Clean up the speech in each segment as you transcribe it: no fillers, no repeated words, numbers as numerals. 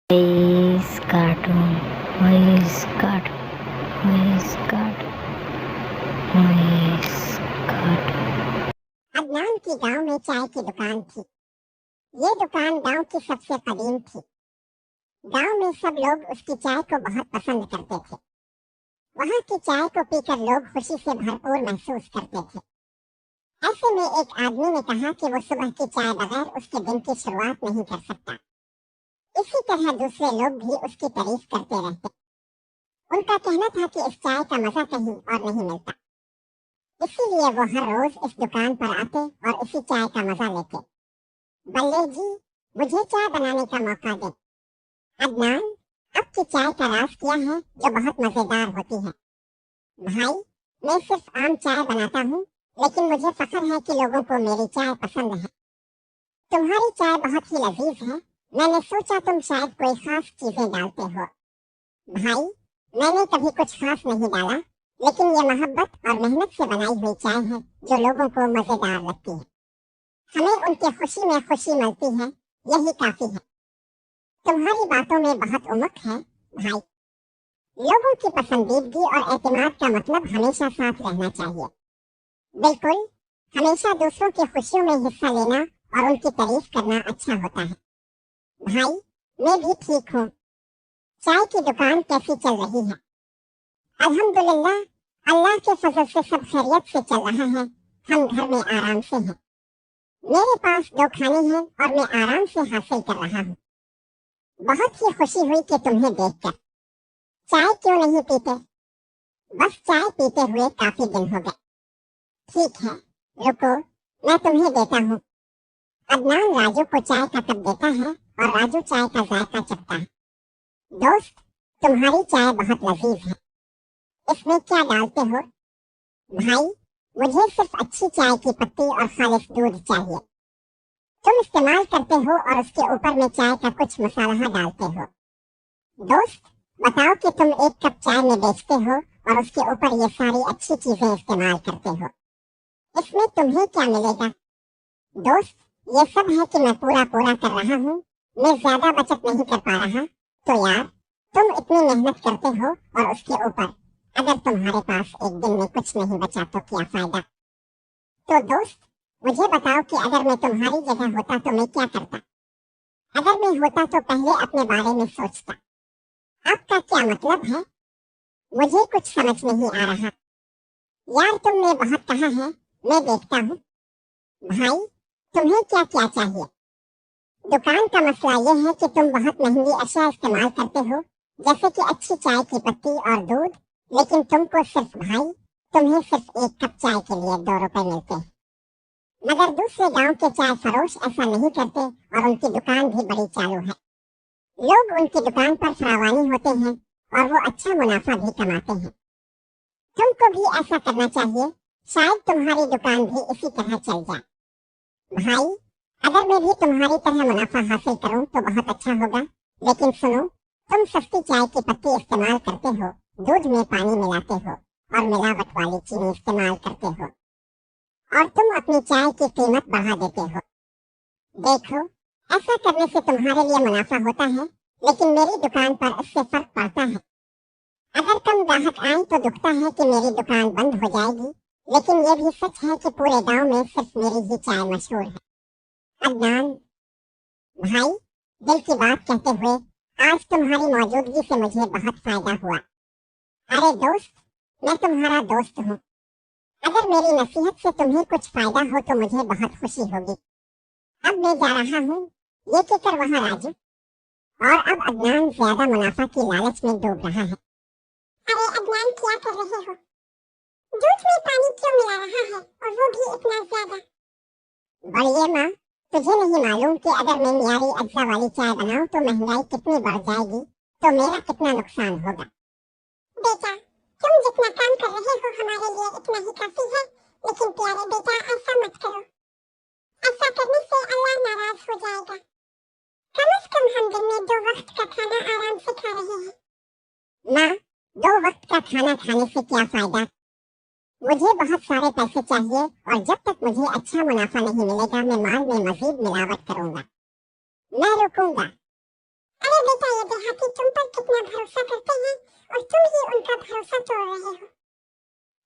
Voice cartoon, voice cartoon, voice cartoon, voice cartoon. Adnan की गांव में चाय की दुकान थी। ये दुकान गांव की सबसे कदीम थी। गांव में सब लोग उसकी चाय को बहुत पसंद करते थे। वहां की चाय को पीकर लोग खुशी से भरपूर महसूस करते थे। ऐसे में एक आदमी ने कहा कि वो सुबह की चाय बगैर उसके दिन की शुरुआत नहीं कर सकता। इसी तरह दूसरे लोग भी उसकी तारीफ करते रहते। उनका कहना था कि इस चाय का मजा कहीं और नहीं मिलता। इसीलिए वो हर रोज इस दुकान पर आते और इसी चाय का मजा लेते। बल्ले जी, मुझे चाय बनाने का मौका दे। अदनान, अब की चाय का राज क्या है जो बहुत मजेदार होती है? भाई, मैं सिर्फ आम चाय बनाता हूँ, लेकिन मुझे फख्र है कि लोगों को मेरी चाय पसंद है। तुम्हारी चाय बहुत ही लजीज है। मैंने सोचा तुम शायद कोई खास चीजें डालते हो। भाई, मैंने कभी कुछ खास नहीं डाला, लेकिन ये मोहब्बत और मेहनत से बनाई हुई चाय है जो लोगों को मजेदार लगती है। हमें उनकी खुशी में खुशी मिलती है, यही काफी है। तुम्हारी बातों में बहुत उमक है भाई। लोगों की पसंदीदगी और एतमाद का मतलब हमेशा साथ रहना चाहिए। बिल्कुल, हमेशा दूसरों की खुशियों में हिस्सा लेना और उनकी तारीफ करना अच्छा होता है। भाई, मैं भी ठीक हूँ। चाय की दुकान कैसी चल रही है? अल्हम्दुलिल्लाह, अल्लाह के फजल से सब खैरियत से चल रहा है। हम घर में आराम से हैं। मेरे पास 2 खाने हैं और मैं आराम से हासिल कर रहा हूँ। बहुत ही खुशी हुई कि तुम्हें देखकर। चाय क्यों नहीं पीते? बस चाय पीते हुए काफी दिन हो गए। ठीक है, रुको, मैं तुम्हें देता हूँ। अदनान राजू को चाय का कप देता है और राजू चाय का जायका चखता है। दोस्त, तुम्हारी चाय बहुत लजीज है। इसमें क्या डालते हो? भाई, मुझे सिर्फ अच्छी चाय की पत्ती और खालिस दूध चाहिए। तुम इस्तेमाल करते हो और उसके ऊपर में चाय का कुछ मसाला डालते हो। दोस्त, बताओ कि तुम 1 कप चाय में बेचते हो और उसके ऊपर ये सारी अच्छी चीजें इस्तेमाल करते हो। इसमें तुम्हें क्या मिलेगा? दोस्त, ये सब है कि मैं पूरा कर रहा हूँ। मैं ज्यादा बचत नहीं कर पा रहा। तो यार, तुम इतनी मेहनत करते हो और उसके ऊपर अगर तुम्हारे पास एक दिन में कुछ नहीं बचा तो क्या फायदा? तो दोस्त, मुझे बताओ कि अगर मैं तुम्हारी जगह होता तो मैं क्या करता? अगर मैं होता तो पहले अपने बारे में सोचता। आपका क्या मतलब है? मुझे कुछ समझ नहीं आ रहा। यार, तुमने बहुत कहा है, मैं देखता हूँ। भाई, तुम्हें क्या क्या चाहिए? दुकान का मसला ये है कि तुम बहुत महंगी अशिया इस्तेमाल करते हो, जैसे कि अच्छी चाय की पत्ती और दूध, लेकिन तुमको सिर्फ तुम्हें सिर्फ 1 कप चाय के लिए 2 रुपए मिलते हैं। मगर दूसरे गांव के चाय फरोश ऐसा नहीं करते और उनकी दुकान भी बड़ी चालू है। लोग उनकी दुकान पर फरावानी होते हैं और वो अच्छा मुनाफा भी कमाते हैं। तुमको भी ऐसा करना चाहिए, शायद तुम्हारी दुकान भी इसी तरह चल जाए। भाई, अगर मैं भी तुम्हारी तरह मुनाफा हासिल करूं तो बहुत अच्छा होगा, लेकिन सुनो, तुम सस्ती चाय की पत्ती इस्तेमाल करते हो, दूध में पानी मिलाते हो और मिलावट वाली चीनी इस्तेमाल करते हो, और तुम अपनी चाय की कीमत बढ़ा देते हो। देखो, ऐसा करने से तुम्हारे लिए मुनाफा होता है, लेकिन मेरी दुकान पर इससे फर्क पड़ता है। अगर कम ग्राहक आए तो दुखता है कि मेरी दुकान बंद हो जाएगी, लेकिन ये भी सच है कि पूरे गांव में सिर्फ मेरी ही चाय मशहूर है। अदनान भाई, दिल की बात कहते हुए, आज तुम्हारी मौजूदगी से मुझे बहुत फायदा हुआ। अरे दोस्त, मैं तुम्हारा दोस्त हूँ। अगर मेरी नसीहत से तुम्हें कुछ फायदा हो तो मुझे बहुत खुशी होगी। अब मैं जा रहा हूँ, ये कहकर वहाँ राजू और अब अदनान ज्यादा मुनाफा की लालच में डूब रहा है। अरे अदनान, क्या कर रहे हो? दूध में पानी क्यों मिला रहा है और वो भी इतना ज्यादा? बढ़िया माँ, तुझे नहीं मालूम कि अगर मैं मियारी अज्जा वाली चाय बनाऊं तो महंगाई कितनी बढ़ जाएगी, तो मेरा कितना नुकसान होगा। बेटा, तुम जितना काम कर रहे हो हमारे लिए इतना ही काफी है, लेकिन प्यारे बेटा, ऐसा मत करो। ऐसा करने से अल्लाह नाराज हो जाएगा। कम से कम हम दिन में 2 वक्त का खाना आराम से खा रहे हैं। माँ, 2 वक्त का खाना खाने से क्या फायदा? मुझे बहुत सारे पैसे चाहिए और जब तक मुझे अच्छा मुनाफा नहीं मिलेगा मैं माल में मजीद मिलावट करूंगा। मैं रुकूंगा। अरे बेटा, ये देहाती तुम पर कितना भरोसा करते हैं और तुम ही उनका भरोसा तोड़ रहे हो।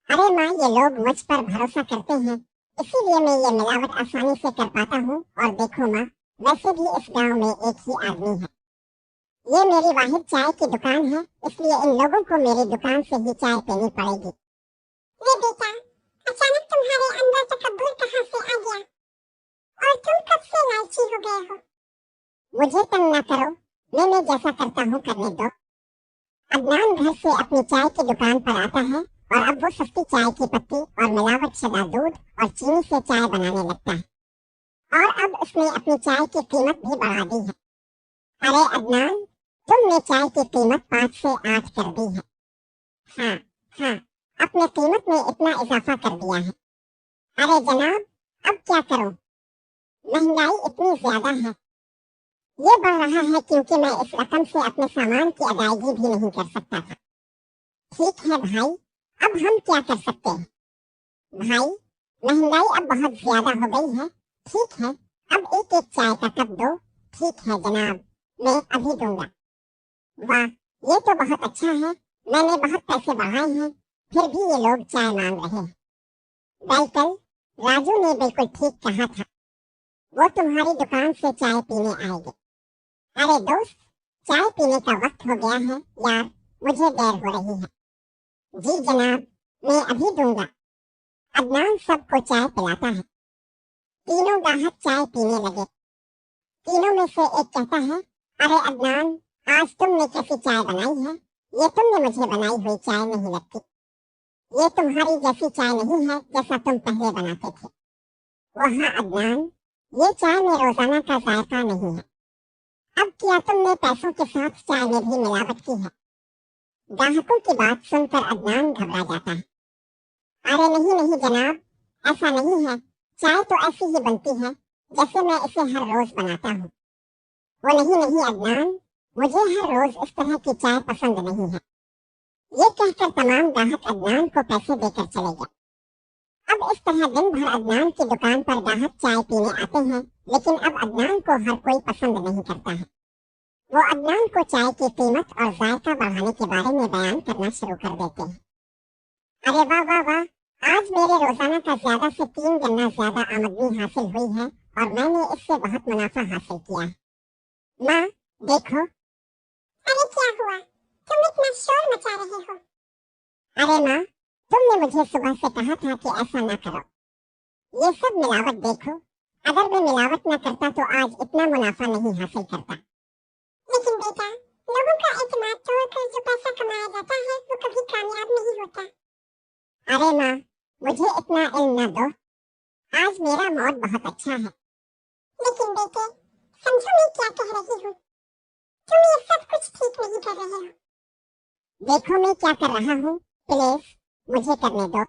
अरे माँ, ये लोग मुझ पर भरोसा करते हैं, इसीलिए मैं ये मिलावट आसानी से कर पाता हूँ। और देखो माँ, वैसे भी इस गांव में एक ही आदमी है। ये मेरी वाहिद चाय की दुकान है, इसलिए इन लोगों को मेरी दुकान से ही चाय पीनी पड़ेगी। वे बेटा, अचानक तुम्हारे अंदर तकब्बुर कहाँ से आ गया? और तुम कब से लालची हो गए हो? मुझे तंग ना करो, मैं जैसा करता हूँ करने दो। अदनान घर से अपनी चाय की दुकान पर आता है और अब वो सस्ती चाय की पत्ती और मिलावट शुदा दूध और चीनी से चाय बनाने लगता है। और अब उसने अपनी चाय की कीमत भी बढ़ा दी है। अरे अदनान, तुमने चाय की कीमत 5 से 8 कर दी है। हाँ हाँ, अपने कीमत में इतना इजाफा कर दिया है। अरे जनाब, अब क्या करूं? महंगाई इतनी ज्यादा है। ये बढ़ रहा है क्योंकि मैं इस रकम से अपने सामान की अदायगी भी नहीं कर सकता था। ठीक है भाई, अब हम क्या कर सकते हैं? भाई, महंगाई अब बहुत ज्यादा हो गई है। ठीक है, अब एक एक चाय का कप दो। ठीक है जनाब, मैं अभी दूंगा। वाह, ये तो बहुत अच्छा है। मैंने बहुत पैसे बढ़ाए हैं, फिर भी ये लोग चाय मांग रहे हैं। बिल्कुल, राजू ने बिल्कुल ठीक कहा था। वो तुम्हारी दुकान से चाय पीने आएंगे। अरे दोस्त, चाय पीने का वक्त हो गया है यार, मुझे देर हो रही है। जी जनाब, मैं अभी दूंगा। अदनान सबको चाय पिलाता है। तीनों ग्राहक चाय पीने लगे। तीनों में से एक कहता है, अरे अदनान, आज तुमने कैसी चाय बनाई है? ये तुमने मुझे बनाई हुई चाय नहीं लगती। ये तुम्हारी जैसी चाय नहीं है जैसा तुम पहले बनाते थे। वहाँ अदनान, ये चाय में रोजाना का जायका नहीं है। अब क्या तुमने पैसों के साथ चाय में भी मिलावट की है? ग्राहकों की बात सुनकर अदनान घबरा जाता है। अरे नहीं नहीं जनाब, ऐसा नहीं है। चाय तो ऐसी ही बनती है जैसे मैं इसे हर रोज बनाता हूँ। वो नहीं नहीं अदनान, मुझे हर रोज इस तरह की चाय पसंद नहीं है। ये कहकर तमाम ग्राहक अदनान को पैसे देकर चले गए। अब इस तरह दिन भर अदनान की दुकान पर ग्राहक चाय पीने आते हैं, लेकिन अब अदनान को हर कोई पसंद नहीं करता है। वो अदनान को चाय की कीमत और जायका बढ़ाने के बारे में बयान करना शुरू कर देते हैं। अरे वाह वाह वाह, आज मेरे रोजाना का ज्यादा से 3 गुना ज्यादा आमदनी हासिल हुई है और मैंने इससे बहुत मुनाफा हासिल किया है। माँ देखो। अरे क्या हुआ? तुम इतना शोर मचा रहे हो? अरे माँ, तुमने मुझे सुबह से कहा था कि ऐसा ना करो। ये सब मिलावट देखो। अगर मैं मिलावट न करता तो आज इतना मुनाफा नहीं हासिल करता। लेकिन बेटा, लोगों का एतमाद तोड़कर जो पैसा कमाया जाता है वो कभी कामयाब नहीं होता। अरे माँ, मुझे इतना इल्म न दो। आज मेरा मौत बहुत अच्छा है। लेकिन बेटे, समझो मैं क्या कह रही हूँ। तुम ये सब कुछ ठीक नहीं कर रहे हो। देखो मैं क्या कर रहा हूँ, प्लीज मुझे करने दो।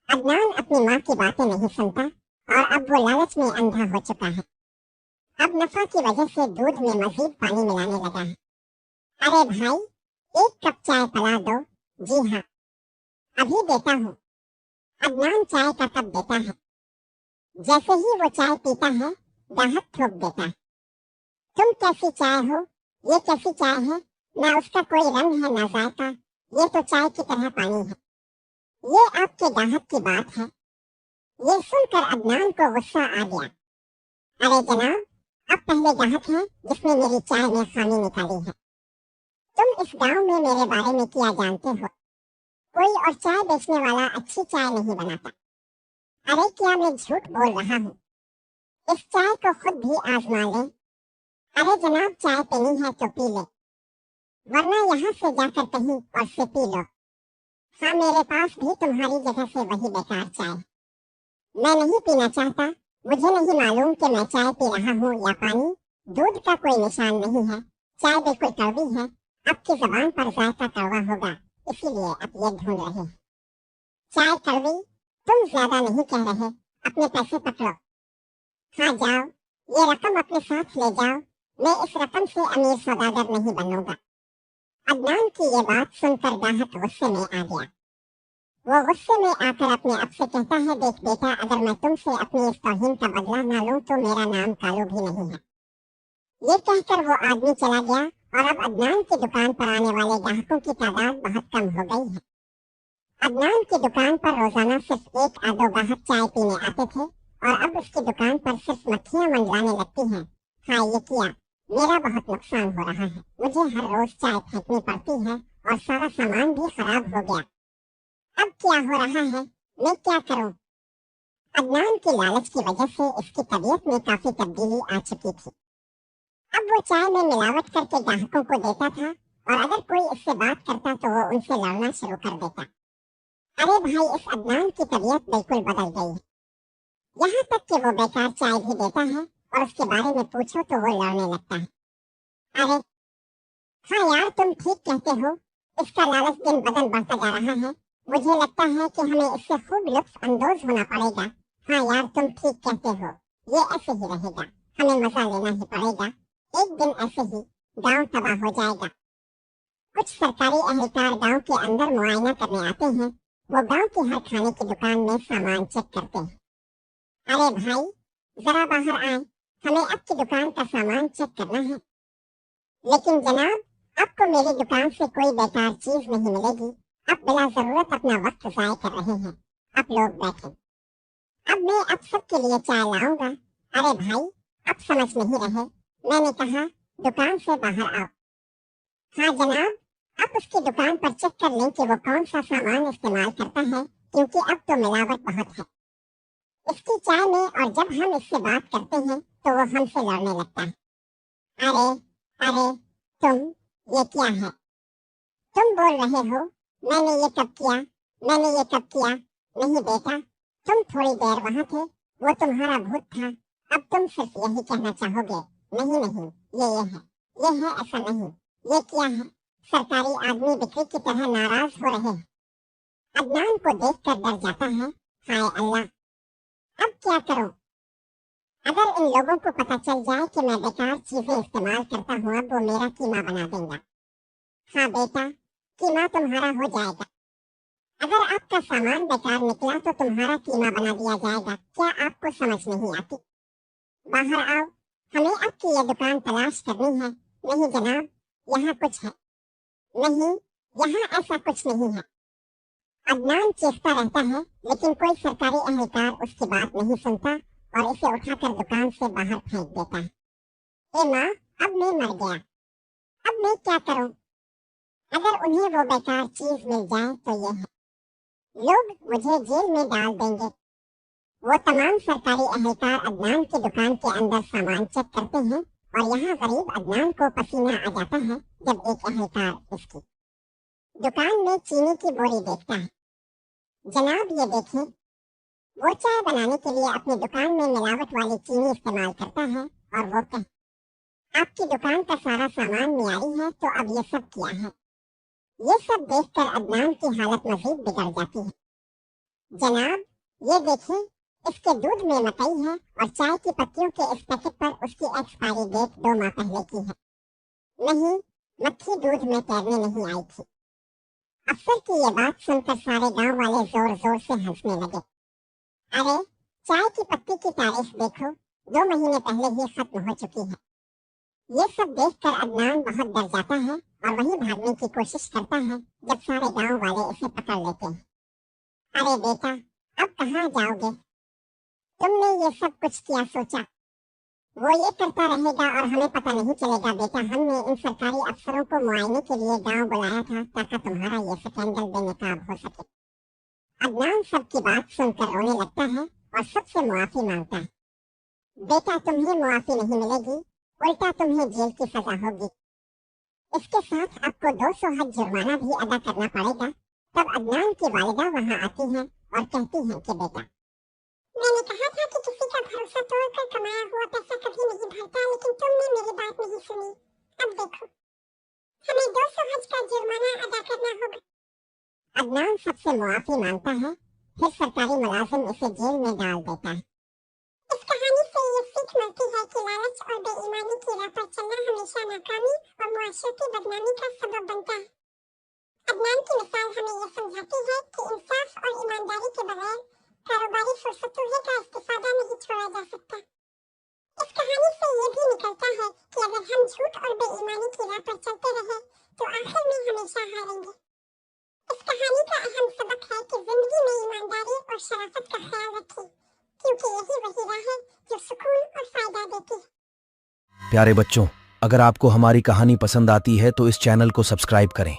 अदनान अपनी माँ की बातें नहीं सुनता और अब वो लालच में अंधा हो चुका है। अब नफा की वजह से दूध में मजीद पानी मिलाने लगा है। अरे भाई, 1 कप चाय पिला दो। जी हाँ, अभी देता हूँ। अदनान चाय का कप देता है। जैसे ही वो चाय पीता है, ग्राहक थूक देता है। तुम कैसी चाय हो? ये कैसी चाय है? ना उसका कोई रंग है ना जायका। ये तो चाय की तरह पानी है। ये आपके ग्राहक की बात है। ये सुनकर अदनान को गुस्सा आ गया। अरे जनाब, अब पहले ग्राहक है जिसने मेरी चाय में खामी निकाली है। तुम इस गांव में मेरे बारे में क्या जानते हो? कोई और चाय बेचने वाला अच्छी चाय नहीं बनाता। अरे क्या मैं झूठ बोल रहा हूँ? इस चाय को खुद भी आजमा ले। अरे जनाब, चाय पीनी है तो पी ले, वरना यहाँ से जाकर कहीं और से पी लो। हाँ, मेरे पास भी तुम्हारी जगह से वही बेकार चाय। मैं नहीं पीना चाहता। मुझे नहीं मालूम कि मैं चाय पी रहा हूँ या पानी। दूध का कोई निशान नहीं है। चाय बिल्कुल कड़वी है। आपकी जबान पर जायका कड़वा होगा, इसीलिए आप ये ढूंढ रहे हैं। चाय कड़वी? तुम ज्यादा नहीं कह रहे। अपने पैसे पकड़ो। हाँ जाओ, ये रकम अपने साथ ले जाओ। मैं इस रकम से अमीर सौदागर नहीं बनूंगा। अदनान की ये बात सुनकर ग्राहक गुस्से में आ गया। वो गुस्से में आकर अपने आप से कहता है, देख बेटा, अगर मैं तुमसे अपनी इस तौहीन का बदला ना लूं तो मेरा नाम कालू भी नहीं है। ये कहकर वो आदमी चला गया और अब अदनान की दुकान पर आने वाले ग्राहकों की तादाद बहुत कम हो गई है। अदनान की दुकान पर रोजाना सिर्फ एक या दो ग्राहक चाय पीने आते थे और अब उसकी दुकान पर सिर्फ मक्खियां मंडराने लगती हैं। हाँ, ये किया, मेरा बहुत नुकसान हो रहा है। मुझे हर रोज चाय फेंकनी पड़ती है और सारा सामान भी खराब हो गया। अब क्या हो रहा है, मैं क्या करूं? अदनान की लालच की वजह से इसकी तबीयत में काफी तब्दीली आ चुकी थी। अब वो चाय में मिलावट करके ग्राहकों को देता था और अगर कोई इससे बात करता तो वो उनसे लड़ना शुरू कर देता। अरे भाई, इस अदनान की तबीयत बिल्कुल बदल गई है। यहाँ तक कि वो बेकार चाय भी देता है और उसके बारे में पूछो तो वो लड़ने लगता है। अरे हाँ यार, तुम ठीक कहते हो, इसका लालच दिन बदन बढ़ता जा रहा है। मुझे लगता है कि हमें इससे खूब लुत्फ अंदोज होना पड़ेगा। हाँ यार, तुम ठीक कहते हो, ये ऐसे ही रहेगा, हमें मजा लेना ही पड़ेगा। एक दिन ऐसे ही गांव तबाह हो जाएगा। कुछ सरकारी एहलकार गांव के अंदर मुआयना करने आते हैं। वो गांव की हर खाने की दुकान में सामान चेक करते हैं। अरे भाई, जरा बाहर आए, हमें आपकी दुकान का सामान चेक करना है। लेकिन जनाब, आपको मेरी दुकान से कोई बेकार चीज नहीं मिलेगी। आप बिला जरूरत अपना वक्त जाया कर रहे हैं। आप लोग बैठें, अब मैं आप सबके लिए चाय लाऊंगा। अरे भाई, आप समझ नहीं रहे, मैंने कहा दुकान से बाहर आओ। हाँ जनाब, आप उसकी दुकान पर चेक कर लें कि वो कौन सा सामान इस्तेमाल करता है, क्योंकि अब तो मिलावट बहुत है इसकी चाय में, और जब हम इससे बात करते हैं तो वो हमसे लड़ने लगता है। अरे अरे, तुम, ये क्या है? तुम बोल रहे हो मैंने ये कब किया, मैंने ये कब किया? नहीं बेटा, तुम थोड़ी देर वहां थे, वो तुम्हारा भूत था। अब तुम सिर्फ यही कहना चाहोगे, नहीं नहीं, ये है, ऐसा नहीं। ये क्या है? सरकारी आदमी बिक्री की तरह नाराज हो रहे हैं। अदनान को देखकर डर जाता है। हाय अल्लाह, अब क्या करूं? अगर इन लोगों को पता चल जाए कि मैं बेकार चीजें इस्तेमाल करता हूँ, अब वो मेरा कीमा बना देंगे। हाँ बेटा, कीमा तुम्हारा हो जाएगा। अगर आपका सामान बेकार निकला तो तुम्हारा कीमा बना दिया जाएगा। क्या आपको समझ नहीं आती? बाहर आओ, हमें आपकी ये दुकान तलाश करनी है। नहीं जनाब, यहाँ कुछ है। नहीं, यहाँ ऐसा कुछ नहीं है। अदनान चीखता रहता है, लेकिन कोई सरकारी एहलकार उसकी बात नहीं सुनता और इसे उठाकर दुकान से बाहर फेंक देता है। ए माँ, अब मैं मर गया, अब मैं क्या करूं? अगर उन्हें वो बेकार चीज मिल जाए तो ये है, लोग मुझे जेल में डाल देंगे। वो तमाम सरकारी एहलकार अदनान की दुकान के अंदर सामान चेक करते हैं और यहाँ गरीब अदनान को पसीना आ जाता है जब एक एहलकार उसकी दुकान में चीनी की बोरी देखता है। जनाब ये देखें, वो चाय बनाने के लिए अपनी दुकान में मिलावट वाली चीनी इस्तेमाल करता है और वो कहता, आपकी दुकान का सारा सामान मियारी है तो अब ये सब किया है। ये सब देखकर अदनान की हालत मजीद बिगड़ जाती है। जनाब ये देखें, इसके दूध में मकई है और चाय की पत्तियों के इस पैकेट पर उसकी एक्सपायरी डेट 2 माह पहले की है। नहीं, मक्खी दूध में तैरने नहीं आई थी। अफसर की ये बात सुनकर सारे गांव वाले जोर जोर से हंसने लगे। अरे, चाय की पत्ती की तारीख देखो, 2 महीने पहले ही खत्म हो चुकी है। ये सब देखकर अदनान बहुत डर जाता है और वहीं भागने की कोशिश करता है जब सारे गांव वाले इसे पकड़ लेते हैं। अरे बेटा, अब कहाँ जाओगे? तुमने ये सब कुछ क्या सोचा? वो ये करता रहेगा और हमें पता नहीं चलेगा बेटा। हमने इन सरकारी अफसरों को मुआयने के लिए गांव बुलाया था ताकि तुम्हारा ये स्कैंडल बेनकाब हो सके। अदनान सबकी बात सुनकर रोने लगता है और सबसे मुआफी मांगता है। बेटा, तुम्हें मुआफी नहीं मिलेगी, उल्टा तुम्हें जेल की सजा होगी। इसके साथ आपको 200 हज जुर्माना भी अदा करना पड़ेगा। तब अदनान की वालिदा वहाँ आती हैं और कहती हैं कि बेटा, मैंने कहा था कि किसी का भरोसा तोड़कर कमाया हुआ पैसा कभी नहीं भरता, लेकिन तुमने मेरी बात नहीं सुनी। अब देखो, हमें 200 हज का जुर्माना अदा करना होगा। अदनान सबसे मुआफी मांगता है, फिर सरकारी मुलाजिम इसे जेल में डाल देता है। इस कहानी से ये सीख मिलती है कि लालच और बेईमानी की राह पर चलना हमेशा नाकामी और मुआशरती बदनामी का सबब बनता है। अदनान की मिसाल हमें ये समझाती है कि इंसाफ और ईमानदारी के बगैर कारोबारी फुर्सतों का इस्तेफादा नहीं छोड़ा जा सकता। इस कहानी से ये भी निकलता है कि अगर हम झूठ और बेईमानी की राह पर चलते रहे तो आखिर में हमेशा हारेंगे। इस कहानी का अहम सबक है कि जिंदगी में ईमानदारी और शराफत का ख्याल रखें, क्योंकि यही वही राह है जो सुकून और फायदा देती है। प्यारे बच्चों, अगर आपको हमारी कहानी पसंद आती है तो इस चैनल को सब्सक्राइब करें